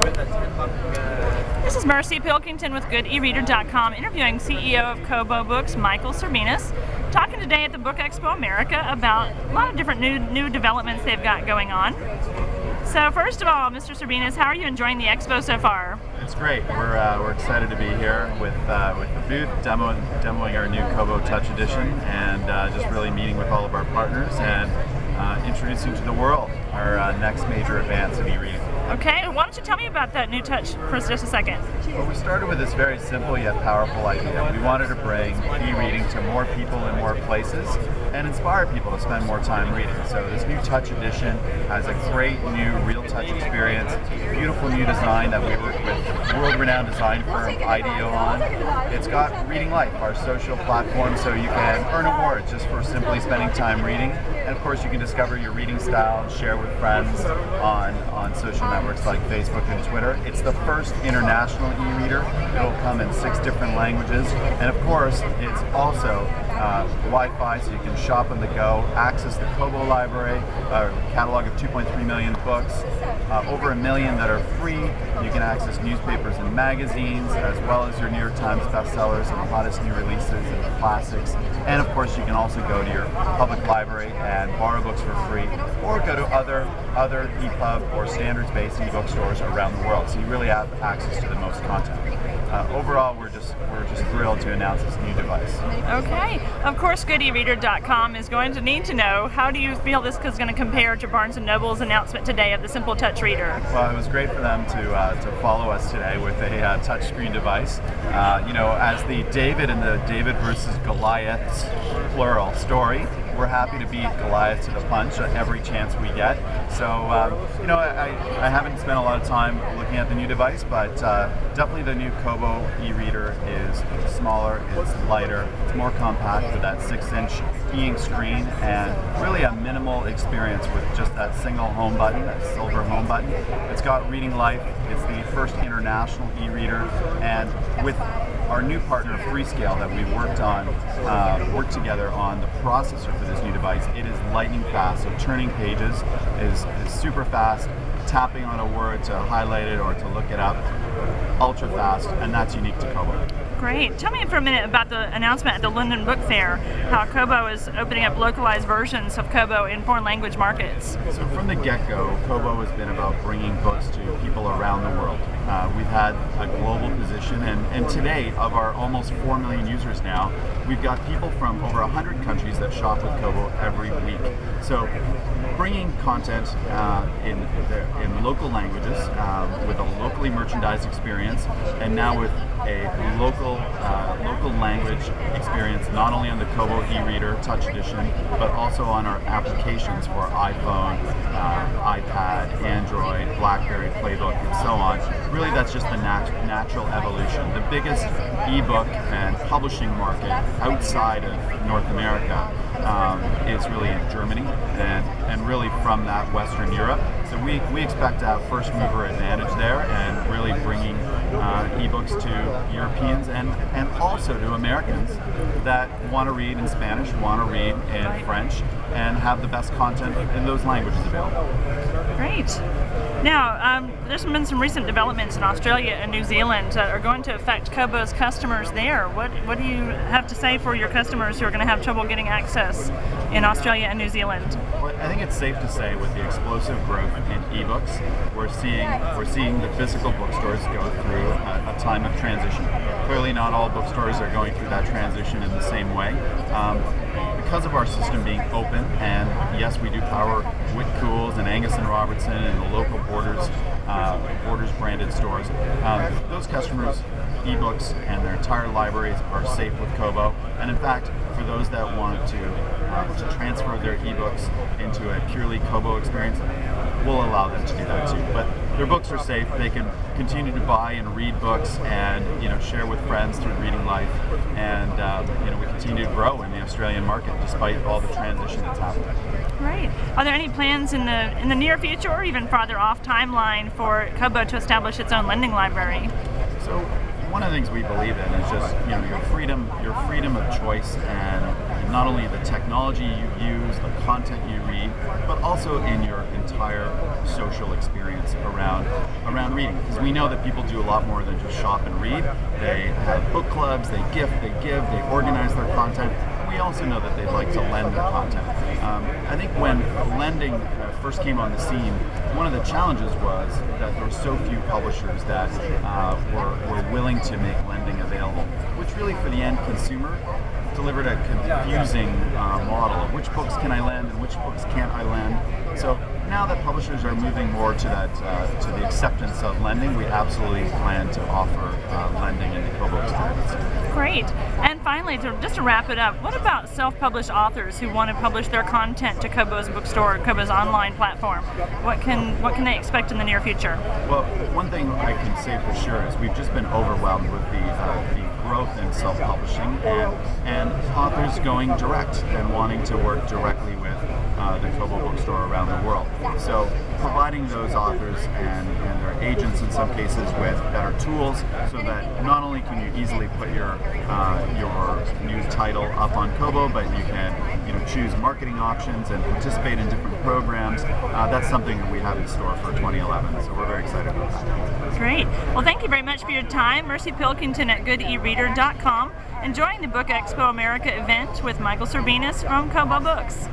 This is Mercy Pilkington with GoodEReader.com interviewing CEO of Kobo Books, Michael Serbinis, talking today at the Book Expo America about a lot of different new developments they've got going on. So first of all, Mr. Serbinis, how are you enjoying the expo so far? It's great. We're excited to be here with the booth, demoing our new Kobo Touch Edition, and just really meeting with all of our partners and introducing to the world our next major advance in e-reading. Okay, why don't you tell me about that new touch for just a second? Well, we started with this very simple yet powerful idea. We wanted to bring e-reading to more people in more places and inspire people to spend more time reading. So this new Touch Edition has a great new real touch experience, beautiful new design that we work with world-renowned design firm IDEO on. It's got Reading Life, our social platform, so you can earn awards just for simply spending time reading. And of course you can discover your reading style and share with friends on social networks like Facebook and Twitter. It's the first international e-reader. It'll come in 6 different languages. And of course, it's also Wi-Fi, so you can shop on the go, access the Kobo library, a catalog of 2.3 million books, over 1 million that are free. You can access newspapers and magazines, as well as your New York Times bestsellers and the hottest new releases and classics. And of course, you can also go to your public library and borrow books for free, or go to other EPUB or standards-based e-bookstores around the world. So you really have access to the most content. Overall, we're just thrilled to announce this new device. Okay. Of course, GoodEReader.com is going to need to know, how do you feel this is going to compare to Barnes & Noble's announcement today of the Simple Touch Reader? Well, it was great for them to follow us today with a touchscreen device. You know, as the David and the David versus Goliaths, plural, story, we're happy to beat Goliath to the punch at every chance we get. So, you know, I haven't spent a lot of time looking at the new device, but definitely the new Kobo e-reader is smaller, it's lighter, it's more compact with that 6-inch e-ink screen, and really a minimal experience with just that single home button, that silver home button. It's got Reading Life, it's the first international e-reader, and with our new partner Freescale that we worked together on the processor for this new device, it is lightning fast, so turning pages is super fast, tapping on a word to highlight it or to look it up, ultra fast, and that's unique to Kobo. Great. Tell me for a minute about the announcement at the London Book Fair, how Kobo is opening up localized versions of Kobo in foreign language markets. So from the get-go, Kobo has been about bringing books to people around the world. We've had a global position, and today, of our almost 4 million users now, we've got people from over 100 countries that shop with Kobo every week. So bringing content in local languages with a locally merchandised experience, and now with a local language experience, not only on the Kobo e-reader Touch Edition, but also on our applications for iPhone, iPad, Android, BlackBerry, Playbook, and so on. Really, that's just the natural evolution. The biggest ebook and publishing market outside of North America is really in Germany, and really from that Western Europe. So we expect to have first mover advantage there, and really bringing ebooks to Europeans and also to Americans that want to read in Spanish, want to read in French, and have the best content in those languages available. Great. Now, there's been some recent developments in Australia and New Zealand that are going to affect Kobo's customers there. What do you have to say for your customers who are going to have trouble getting access in Australia and New Zealand? Well, I think it's safe to say with the explosive growth in ebooks, we're seeing the physical bookstores go through a time of transition. Clearly, not all bookstores are going through that transition in the same way. Because of our system being open, and yes, we do power Whitcoulls and Angus and Robertson and the local Borders branded stores, those customers' ebooks and their entire libraries are safe with Kobo. And in fact, for those that want to transfer their ebooks into a purely Kobo experience, we'll allow them to do that too. But their books are safe. They can continue to buy and read books, and share with friends through Reading Life. And we continue to grow in the Australian market despite all the transition that's happening. Right. Are there any plans in the near future, or even farther off timeline, for Kobo to establish its own lending library? So one of the things we believe in is just your freedom of choice and not only the technology you use, the content you read, but also in your entire social experience around reading. Because we know that people do a lot more than just shop and read. They have book clubs, they gift, they give, they organize their content. We also know that they'd like to lend their content. I think when lending first came on the scene, one of the challenges was that there were so few publishers that were willing to make lending available, which really for the end consumer delivered a confusing model of which books can I lend and which books can't I lend. So now that publishers are moving more to that to the acceptance of lending, we absolutely plan to offer lending in the Kobo experience. Great. And finally, just to wrap it up, what about self-published authors who want to publish their content to Kobo's bookstore, Kobo's online platform? What can they expect in the near future? Well, one thing I can say for sure is we've just been overwhelmed with the growth in self-publishing and authors going direct and wanting to work directly with the Kobo bookstore around the world. So providing those authors and their agents in some cases with better tools so that not only can you easily put your new title up on Kobo, but you can choose marketing options and participate in different programs. That's something that we have in store for 2011, so we're very excited about that. Great. Well, thank you very much for your time. Mercy Pilkington at goodereader.com, enjoying the Book Expo America event with Michael Serbinas from Kobo Books.